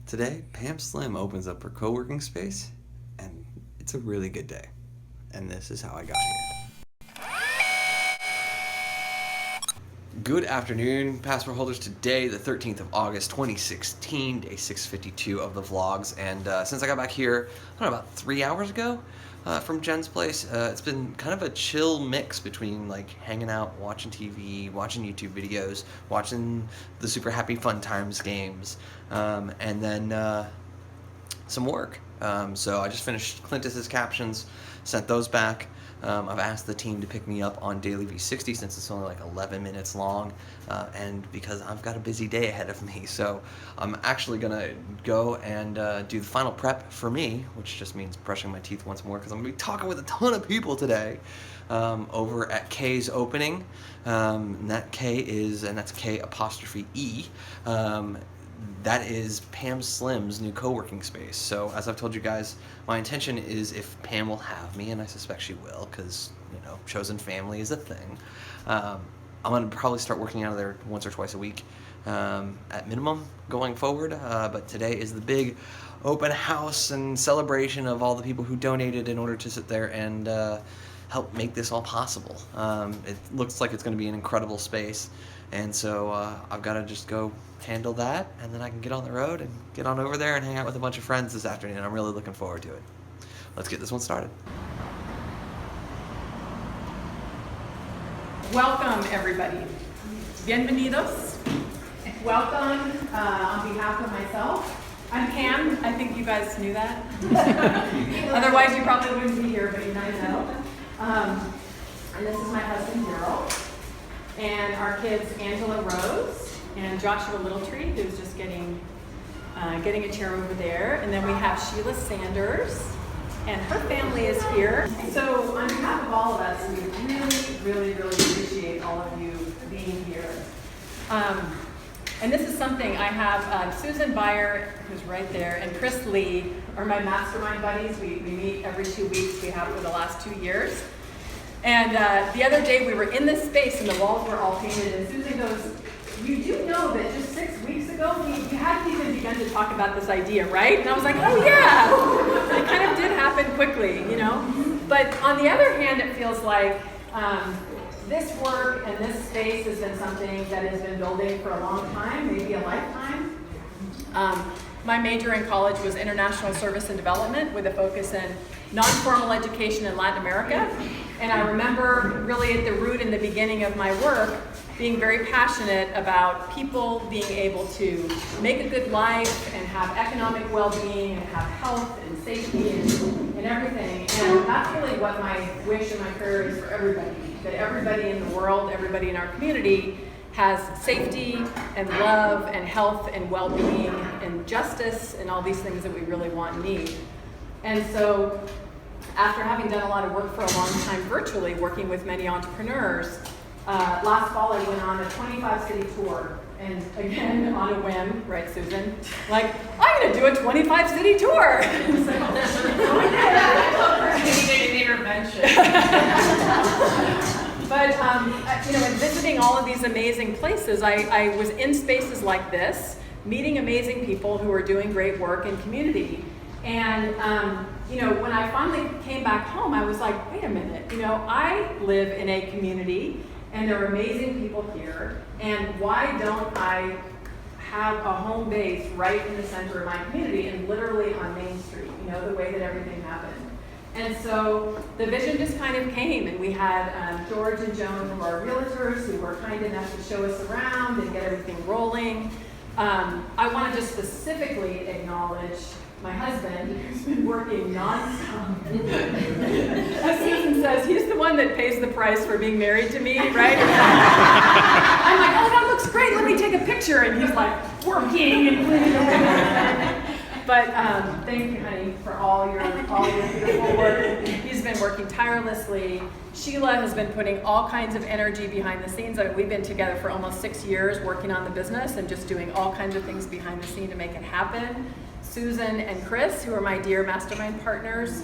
Today, Pam Slim opens up her co-working space, and it's a really good day. And this is how I got here. Good afternoon, passport holders. Today, the 13th of August, 2016, day 652 of the vlogs. And since I got back here, I don't know, about 3 hours ago from Jen's place, it's been kind of a chill mix between like hanging out, watching TV, watching YouTube videos, watching the Super Happy Fun Times games, and then some work. So I just finished Clintus's captions, sent those back. I've asked the team to pick me up on Daily V60 since it's only like 11 minutes long, and because I've got a busy day ahead of me. So I'm actually gonna go and do the final prep for me, which just means brushing my teeth once more because I'm gonna be talking with a ton of people today over at K'é's opening. And that that's K''E. That is Pam Slim's new co-working space. So as I've told you guys, my intention is if Pam will have me, and I suspect she will, because chosen family is a thing. I'm gonna probably start working out of there once or twice a week, at minimum going forward. But today is the big open house and celebration of all the people who donated in order to sit there and help make this all possible. It looks like it's going to be an incredible space, and so I've got to just go handle that, and then I can get on the road and get on over there and hang out with a bunch of friends this afternoon. I'm really looking forward to it. Let's get this one started. Welcome, everybody. Bienvenidos. Welcome on behalf of myself. I'm Pam. I think you guys knew that. Otherwise, you probably wouldn't be here, but you might know. And this is my husband, Daryl, and our kids, Angela Rose and Joshua Littletree, who's just getting a chair over there. And then we have Sheila Sanders, and her family is here. So on behalf of all of us, we really appreciate all of you being here. And this is something I have, Susan Byer, who's right there, and Chris Lee are my mastermind buddies. We meet every 2 weeks. We have for the last 2 years. And the other day we were in this space and the walls were all painted, and Susan goes, "You do know that just 6 weeks ago we hadn't even begun to talk about this idea, right?" And I was like, "Oh yeah!" It kind of did happen quickly, But on the other hand, it feels like this work and this space has been something that has been building for a long time, maybe a lifetime. My major in college was international service and development with a focus in non-formal education in Latin America. And I remember really at the root in the beginning of my work being very passionate about people being able to make a good life and have economic well-being and have health and safety and everything. And that's really what my wish and my prayer is for everybody, that everybody in the world, everybody in our community has safety and love and health and well-being and justice and all these things that we really want and need. And so after having done a lot of work for a long time virtually, working with many entrepreneurs, last fall I went on a 25-city tour. And again, on a whim, right, Susan? Like, I'm going to do a 25-city tour. So I needed an intervention. But in visiting all of these amazing places, I was in spaces like this, meeting amazing people who are doing great work in community. And when I finally came back home, I was like, wait a minute, I live in a community and there are amazing people here, and why don't I have a home base right in the center of my community and literally on Main Street, the way that everything happened. And so the vision just kind of came, and we had George and Joan, who are realtors, who were kind enough to show us around and get everything rolling. I want to just specifically acknowledge my husband, who's been working nonstop. As Susan says, he's the one that pays the price for being married to me, right? I'm like, "Oh, that looks great, let me take a picture." And he's like, working and cleaning away. But thank you, honey, for all your beautiful work. He's been working tirelessly. Sheila has been putting all kinds of energy behind the scenes. I mean, we've been together for almost 6 years working on the business and just doing all kinds of things behind the scene to make it happen. Susan and Chris, who are my dear mastermind partners.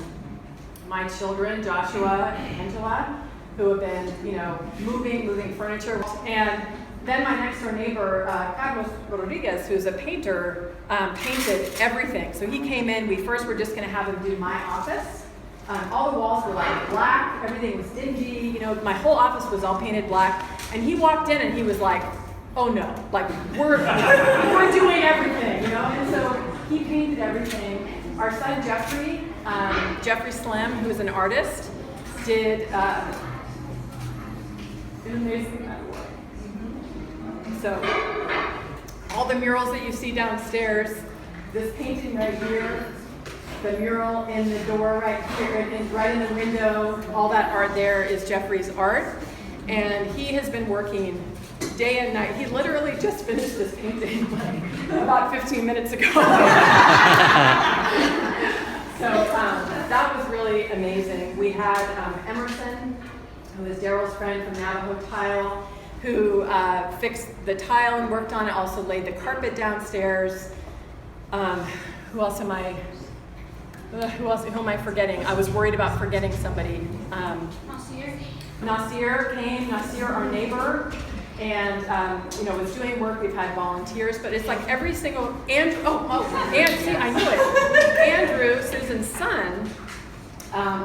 My children, Joshua and Angela, who have been, moving furniture. And Then my next door neighbor, Carlos Rodriguez, who's a painter, painted everything. So he came in, we first were just gonna have him do my office. All the walls were like black, everything was dingy, you know, my whole office was all painted black. And he walked in and he was like, oh no, like we're doing everything, you know? And so he painted everything. Our son Jeffrey Slim, who is an artist, did an amazing amount of work. So all the murals that you see downstairs, this painting right here, the mural in the door right here, and right in the window, all that art there is Jeffrey's art. And he has been working day and night. He literally just finished this painting like about 15 minutes ago. So that was really amazing. We had Emerson, who is Daryl's friend from Navajo Tile, who fixed the tile and worked on it, also laid the carpet downstairs. Who else am I? Who am I forgetting? I was worried about forgetting somebody. Nasir came, our neighbor, and you know, was doing work. We've had volunteers, but it's like every single Andrew. See, I knew it. Andrew, Susan's son,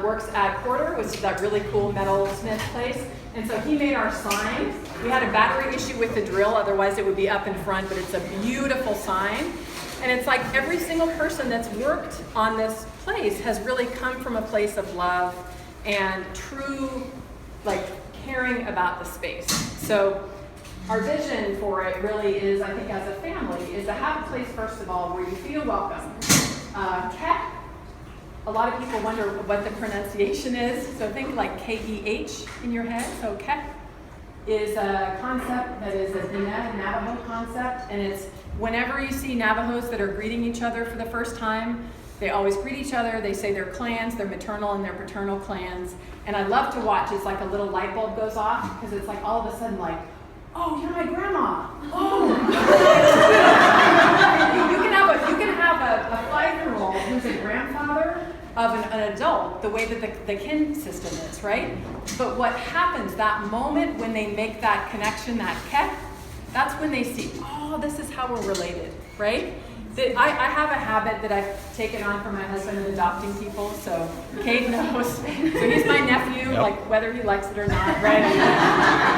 works at Porter, which is that really cool metalsmith place. And so he made our sign. We had a battery issue with the drill, otherwise it would be up in front, but it's a beautiful sign. And it's like every single person that's worked on this place has really come from a place of love and true, like, caring about the space. So our vision for it really is, I think as a family, is to have a place, first of all, where you feel welcome. K'é, a lot of people wonder what the pronunciation is, so think like K-E-H in your head. So K'é is a concept that is a Diné Navajo concept, and it's whenever you see Navajos that are greeting each other for the first time, they always greet each other, they say their clans, their maternal and their paternal clans, and I love to watch, it's like a little light bulb goes off, because it's like all of a sudden like, oh, you're my grandma, oh. you can have a 5-year-old who's a grandfather of an adult, the way that the kin system is, right? But what happens, that moment when they make that connection, that K'é, that's when they see, oh, this is how we're related, right? I have a habit that I've taken on from my husband in adopting people, so Cade knows. So he's my nephew, yep. Like whether he likes it or not, right?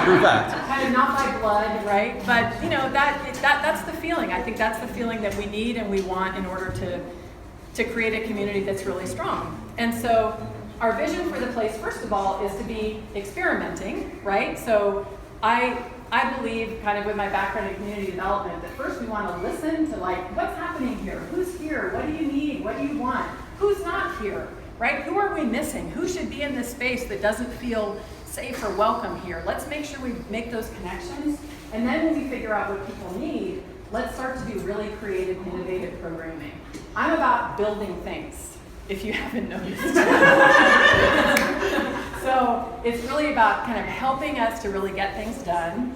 True fact. Kind of not by blood, right? But you know, that's the feeling. I think that's the feeling that we need and we want in order to create a community that's really strong. And so our vision for the place, first of all, is to be experimenting, right? So I believe, kind of with my background in community development, that first we want to listen to like, what's happening here? Who's here? What do you need? What do you want? Who's not here, right? Who are we missing? Who should be in this space that doesn't feel safe or welcome here? Let's make sure we make those connections. And then when we figure out what people need, let's start to do really creative, innovative programming. I'm about building things, if you haven't noticed. So it's really about kind of helping us to really get things done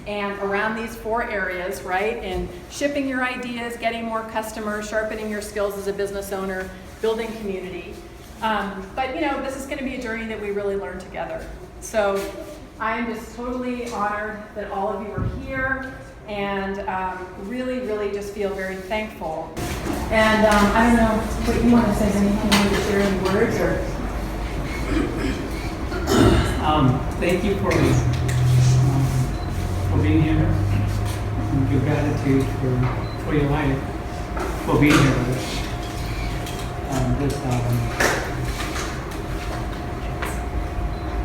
and around these 4 areas, right? And shipping your ideas, getting more customers, sharpening your skills as a business owner, building community. But you know, this is going to be a journey that we really learn together. So I am just totally honored that all of you are here and really, really just feel very thankful. And I don't know, what you want to say, anything you want to share any words or? Thank you for being here, and your gratitude for your life, for being here with us. I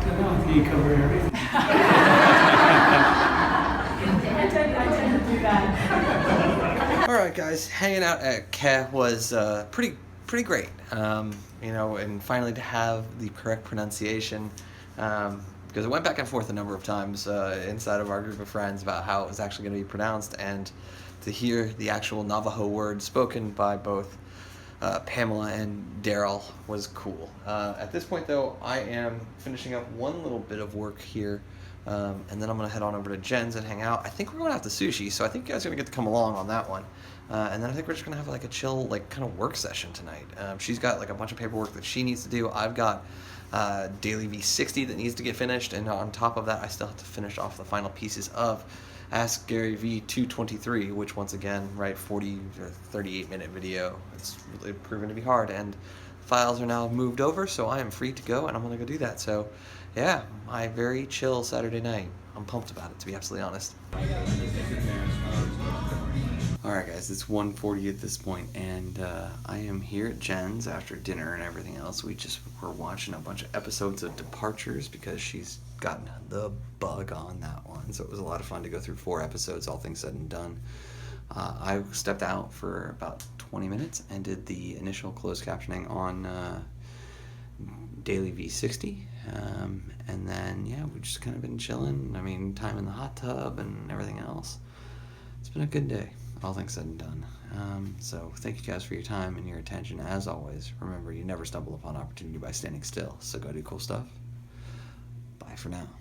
don't know if you cover everything. I tend to do that. All right, guys, hanging out at K'é was pretty great. You know, and finally to have the correct pronunciation. Because it went back and forth a number of times inside of our group of friends about how it was actually going to be pronounced, and to hear the actual Navajo word spoken by both Pamela and Daryl was cool. At this point, though, I am finishing up one little bit of work here, and then I'm going to head on over to Jen's and hang out. I think we're going to have the sushi, so I think you guys are going to get to come along on that one. And then I think we're just going to have like a chill, like kind of work session tonight. She's got like a bunch of paperwork that she needs to do. I've got Daily V60 that needs to get finished, and on top of that I still have to finish off the final pieces of Ask Gary V 223, which once again, right, 40 or 38 minute video. It's really proven to be hard, and files are now moved over, so I am free to go, and I'm gonna go do that. So, yeah, my very chill Saturday night. I'm pumped about it, to be absolutely honest. Alright guys, it's 1:40 at this point, and I am here at Jen's after dinner and everything else. We just were watching a bunch of episodes of Departures because she's gotten the bug on that one. So it was a lot of fun to go through 4 episodes, all things said and done. I stepped out for about 20 minutes and did the initial closed captioning on Daily V60. And then, yeah, we've just kind of been chilling. I mean, time in the hot tub and everything else. It's been a good day, all things said and done. So thank you guys for your time and your attention. As always, remember, you never stumble upon opportunity by standing still. So go do cool stuff. Bye for now.